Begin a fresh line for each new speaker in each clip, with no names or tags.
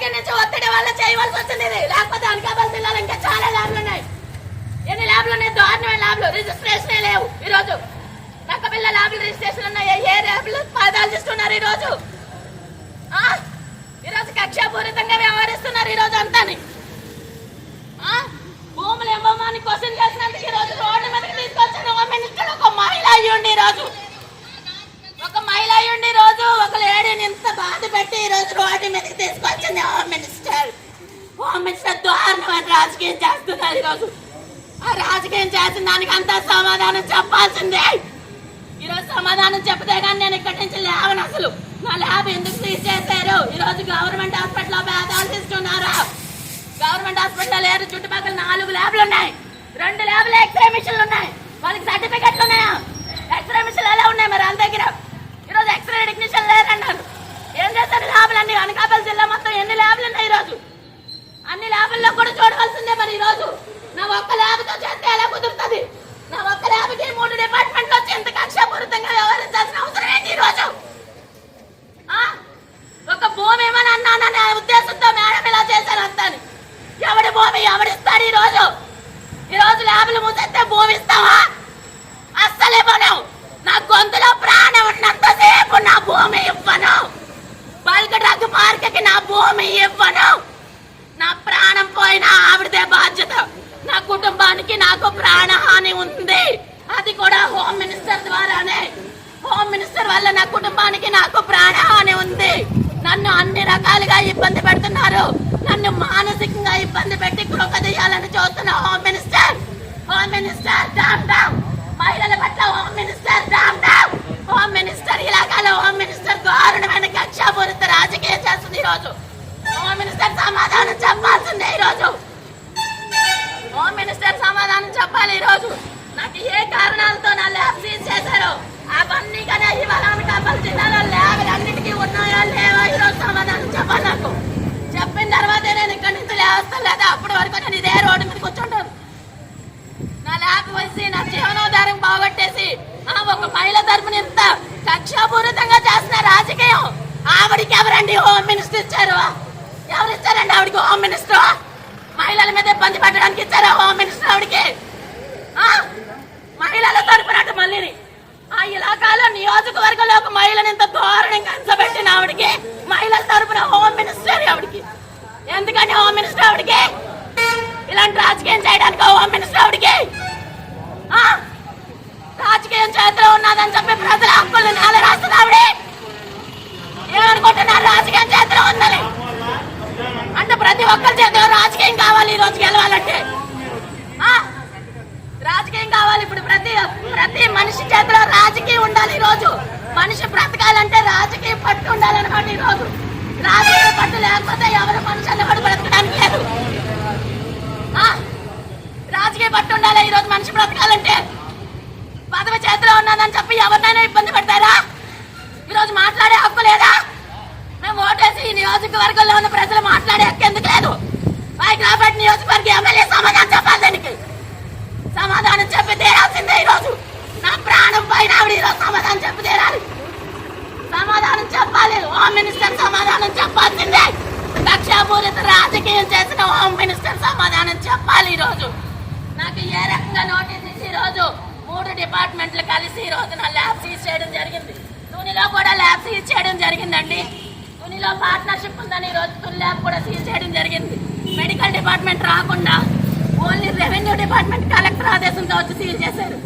దగ్గర నుంచి ఒత్తిడి వల్ల చేయవలసి వచ్చింది. లేకపోతే అనకాపల్లి జిల్లాలో ఇంకా చాలా ల్యాబ్లు ఉన్నాయి. ఎన్ని ల్యాబ్లు ఉన్నాయి? దారుణమైన ల్యాబ్లు. రిజిస్ట్రేషన్ లేవు ఈ రోజు. నక్కపిల్ల ల్యాబ్లు రిజిస్ట్రేషన్ ఉన్నాయి. ఏ ల్యాబ్లు ఆలోచిస్తున్నారు ఈ రోజు? కక్షాపూరితంగా వ్యవహరిస్తున్నారు ఈ రోజు అంతాని. భూములు ఇవ్వమని క్వశ్చన్ చేసినందుకు ఈ రోజు రోడ్డు మీదకి తీసుకొచ్చిన హోమ్ మినిస్టర్ ఒక మహిళ అయ్యుండి ఈ రోజు ఒక లేడీని ఇంత బాధ పెట్టి ఈ రోజు రోడ్డు మీదకి తీసుకొచ్చింది హోమ్ మినిస్టర్. దారుణమైన రాజకీయం చేస్తున్నారు ఈ రోజు. ఆ రాజకీయం చేసిన దానికి అంతా సమాధానం చెప్పాల్సిందే. ఈ రోజు సమాధానం చెప్తే కానీ నేను ఇక్కడి నుంచి లేవను. అసలు నా ల్యాబ్ ఎందుకు తీసేశారు? ఈ రోజు గవర్నమెంట్ హాస్పిటల్లో పేదాలు తీస్తున్నారు. గవర్నమెంట్ హాస్పిటల్ లేరు. చుట్టుపక్కల 4 ల్యాబ్లు ఉన్నాయి. 2 ల్యాబ్లు ఎక్స్రే మిషన్లు ఉన్నాయి. వాళ్ళకి సర్టిఫికెట్లు ఉన్నాయా? ఎక్స్రే మిషన్లు ఎలా ఉన్నాయి మరి వాళ్ళ దగ్గర? ఈరోజు ఎక్స్రే టెక్నీషియన్ లేరన్నారు. ఏం చేస్తారు ల్యాబ్లన్నీ? అనకాపల్లి జిల్లా మొత్తం ఎన్ని ల్యాబ్లు ఉన్నాయి ఈరోజు? అన్ని ల్యాబుల్లో కూడా చూడవలసిందే. మరి ఈరోజు నా ఒక్క ల్యాబ్తో చేస్తే ఎలా కుదురుతుంది? నా ఒక్క ల్యాబ్కి 3 డిపార్ట్మెంట్లు వచ్చి ఎంత కక్షాపూరితంగా వ్యవహరించాల్సిన అవసరం ఏంటి ఈరోజు? ఒక భూమి ఏమని అన్నాననే ఉద్దేశంతో మేడం ఇలా చేశారు అంతాని. ఎవడి భూమి ఎవడిస్తాడు ఈరోజు? ఈరోజు ల్యాబ్లు మూసేస్తే భూమి ఇస్తావా? అస్సలే ఇవ్వను. నా గొంతులో ప్రాణం ఉన్నంతసేపు నా భూమి ఇవ్వను. బల్క్ డ్రగ్ పార్క్కి నా భూమి ఇవ్వను. నా ప్రాణం పోయినా ఆవిడదే బాధ్యత. నా కుటుంబానికి నాకు ప్రాణహాని ఉంది. అది కూడా హోమ్ మినిస్టర్ ద్వారానే. హోమ్ మినిస్టర్ వల్ల నా కుటుంబానికి నాకు ప్రాణహాని ఉంది. నన్ను అన్ని రకాలుగా ఇబ్బంది పెడుతున్నారు. నన్ను మానసికంగా ఇబ్బంది పెట్టి కృపదీయాలని చూస్తున్న హోమ్ మినిస్టర్ డామ్ డౌన్. మహిళల పట్ల హోమ్ మినిస్టర్ డామ్ డౌన్. హోమ్ మినిస్టర్ ఇలాకాలో హోమ్ మినిస్టర్ దారుణమైన కక్షాపూరిత రాజకీయం చేస్తుంది ఈరోజు. హోమ్ మినిస్టర్ సమాధానం చెప్పాల్సిందే ఈరోజు. హోమ్ మినిస్టర్ సమాధానం చెప్పాలి ఈరోజు. నాకు ఏ కారణాలతో నా ల్యాబ్ సీజ్ చేశారు అవన్నీ కానీ ఇవాళ అనకాపల్లి జిల్లాలో ల్యాబ్లు అన్నిటికీ ఉన్నాయా లేవా ఈరోజు సమాధానం చెప్పాలి. నాకు చెప్పిన తర్వాతే నేను ఇక్కడి నుంచి లేస్తాను. లేదా అప్పటి వరకు నేను ఇదే రోడ్డు మీద కూర్చుంటాను. నా ల్యాబ్ వచ్చి నా జీవనోధారం బాగొట్టేసి ఒక మహిళ తరపున ఇంత కక్షాపూరితంగా చేస్తున్న రాజకీయం ఆవిడికి ఎవరండి హోమ్ మినిస్టర్ ఇచ్చారు? ఎవరు ఇచ్చారండి ఆవిడికి హోమ్ మినిస్టర్? మహిళల మీద ఇబ్బంది పెట్టడానికి ఇచ్చారా హోమ్ మినిస్టర్ ఆవిడికి? మహిళల తరపునట్టు మళ్ళీ ఆ ఇలాకాలో నియోజకవర్గంలో ఒక మహిళను ఇంత దారుణంగా అంచబెట్టిన ఆవిడికి మహిళల తరపున హోమ్ మినిస్టర్ ఆవిడికి. ఎందుకని హోమ్ మినిస్టర్ ఆవిడికి? ఇలాంటి రాజకీయం చేయడానికి హోమ్ మినిస్టర్ ఆవిడికి? రాజకీయం చేతిలో ఉన్నదని చెప్పి ప్రజల హక్కులు నేల రాస్తుంది ఆవిడ. ఏమనుకుంటున్నారు? రాజకీయం చేతిలో ఉందని అంటే ప్రతి ఒక్కరి చేతిలో రాజకీయం కావాలి ఈ రోజు గెలవాలంటే. రాజకీయం కావాలి. ఇప్పుడు ప్రతి మనిషి చేతిలో రాజకీయం ఉండాలి ఈ రోజు. మనిషి బ్రతకాలంటే రాజకీయ పట్టు ఉండాలన్నమాట ఈ రోజు. రాజకీయ పట్టు లేకపోతే ఎవరు మనిషి అన్నవాడు బ్రతకడానికి లేదు. రాజకీయ పట్టు ఉండాలి ఈ రోజు మనిషి బ్రతకాలంటే. పదవి చేతిలో ఉన్నదని చెప్పి ఎవరినైనా ఇబ్బంది పెడతారా? ఈరోజు మాట్లాడే హక్కు లేదా? మేము ఓటేసి ఈ నియోజకవర్గంలో ఉన్న ప్రజలు మాట్లాడే హక్కు ఎందుకు లేదు? రాబర్ట్ నియోజకవర్గ ఎమ్మెల్యే సమాధానం చెప్పాలి. దానికి సమాధానం చెప్పి తీరాల్సిందే ఈరోజు. నా ప్రాణం పైన ఆవిడ ఈరోజు సమాధానం చెప్పి తీరాలి. సమాధానం చెప్పాలి. హోమ్ మినిస్టర్ సమాధానం చెప్పాల్సిందే. కక్షాపూరిత రాజకీయం చేసిన హోమ్ మినిస్టర్ సమాధానం చెప్పాలి ఈరోజు. నాకు ఏ రకంగా నోటీస్ ఇచ్చి ఈరోజు 3 డిపార్ట్మెంట్లు కలిసి ఈరోజు నా ల్యాబ్ సీజ్ చేయడం జరిగింది. తునిలో కూడా ల్యాబ్ సీజ్ చేయడం జరిగిందండి. తునిలో పార్ట్నర్షిప్ ఉందని ఈరోజు తుని ల్యాబ్ కూడా సీజ్ చేయడం జరిగింది. మెడికల్ డిపార్ట్మెంట్ రాకుండా ఓన్లీ రెవెన్యూ డిపార్ట్మెంట్ కలెక్టర్ ఆదేశంతో వచ్చి సీల్ చేశారు.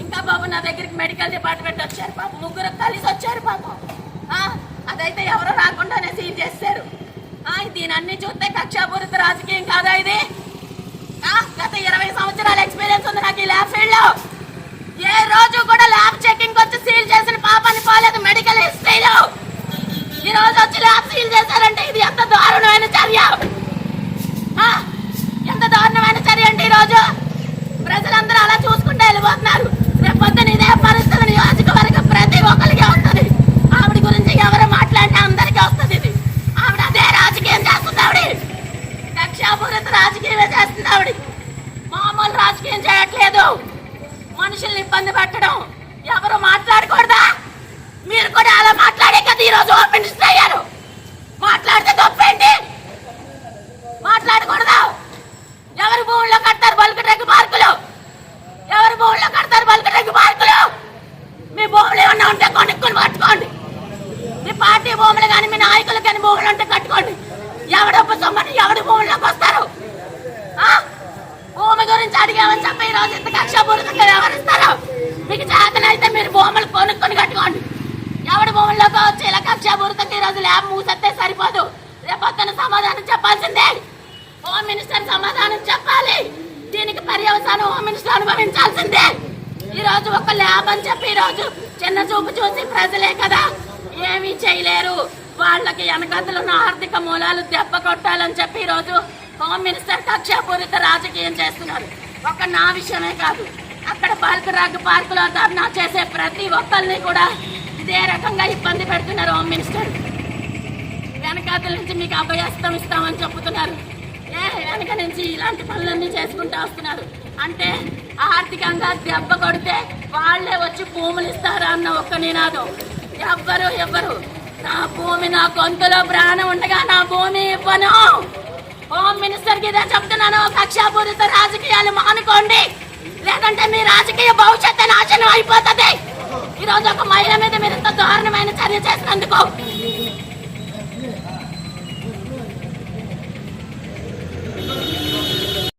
ఇంకా బాబు నా దగ్గరికి మెడికల్ డిపార్ట్మెంట్ వచ్చారు పాపం. 3 కలిసి వచ్చారు పాపం. అదైతే ఎవరో రాకుండానే సీల్ చేశారు. దీని అన్ని చూస్తే కక్షాపూరిత రాజకీయం కాదా ఇది? గత 20 సంవత్సరాల ఎక్స్పీరియన్స్ ఉంది నాకు ఈ ల్యాబ్ ఫీల్డ్ లో. ఏ రోజు కూడా ల్యాబ్ చెకింగ్ వచ్చి సీల్ చేసిన పాపాన్ని పోలేదు మెడికల్ హిస్టరీలో. ఈ రోజు వచ్చి ల్యాబ్ సీల్ చేశారంటే ఇది ఎంత దారుణమైన చర్య! ఎంత దారుణమైన చర్య అంటే ఈరోజు ప్రజలందరూ అలా చూసుకుంటూ వెళ్ళిపోతున్నారు. రేపొద్దున ఇదే పరిస్థితులు నియోజకవర్గం ప్రతి ఒక్కరికి వస్తుంది. ఆవిడ గురించి ఎవరు మాట్లాడినా అందరికీ వస్తుంది. ఇది ఆవిడ అదే రాజకీయం చేస్తుంది. ఆవిడ కక్షాపూరిత రాజకీయమే చేస్తుంది. ఆవిడ మామూలు రాజకీయం చేయట్లేదు. మనుషుల్ని ఇబ్బంది పెట్టడం ఎవరు మాట్లాడకూడదా? మీరు కూడా అలా మాట్లాడే కదా ఈరోజు హోమ్ మినిస్టర్ అయ్యారు. మాట్లాడితే తప్పేంటి? కట్టుకోండి. ఎవడొప్ప సొమ్మని ఎవడి భూముల్లోకి వస్తారు? భూమి గురించి అడిగామని చెప్పి ఈ రోజు ఇంత కక్షపూరితంగా వ్యవహరిస్తారు. మీకు చేతనైతే మీరు భూములు కొనుక్కొని కట్టుకోండి. ఎవడి భూముల్లోకి వచ్చి ఇలా కక్షపూరితంగా ఈ రోజు ల్యాబ్ మూసేస్తే సరిపోదు. రేపొద్దున సమాధానం చెప్పాల్సిందే. హోమ్ మినిస్టర్ సమాధానం చెప్పాలి. దీనికి పర్యవసానం హోమ్ మినిస్టర్ అనుభవించాల్సిందే. ఈ రోజు ఒక ల్యాబ్ అని చెప్పి ఈ రోజు చిన్న చూపు చూసి ప్రజలే కదా ఏమీ చేయలేరు, వాళ్ళకి వెనకతలున్న ఆర్థిక మూలాలు దెబ్బ కొట్టాలని చెప్పి ఈ రోజు హోమ్ మినిస్టర్ కక్షపూరిత రాజకీయం చేస్తున్నారు. ఒక నా విషయమే కాదు, అక్కడ పార్కులో ధర్నా చేసే ప్రతి ఒక్కరిని కూడా ఇదే రకంగా ఇబ్బంది పెడుతున్నారు. హోమ్ మినిస్టర్ వెనకాతల నుంచి మీకు అభయస్తం ఇస్తామని చెప్తున్నారు. వెనక నుంచి ఇలాంటి పనులన్నీ చేసుకుంటూ వస్తున్నారు. అంటే ఆర్థికంగా దెబ్బ కొడితే వాళ్లే వచ్చి భూములు ఇస్తారా అన్న ఒక్క నినాదం. ఎవ్వరు నా భూమి నా గొంతులో ప్రాణం ఉండగా నా భూమి ఇవ్వను. హోమ్ మినిస్టర్ కి ఇదే చెప్తున్నాను, కక్షాపూరిత రాజకీయాలు మానుకోండి, లేదంటే మీ రాజకీయ భవిష్యత్తు నాశనం అయిపోతుంది. ఈ రోజు ఒక మహిళ మీద మీరు ఇంత దారుణమైన చర్య చేసినందుకు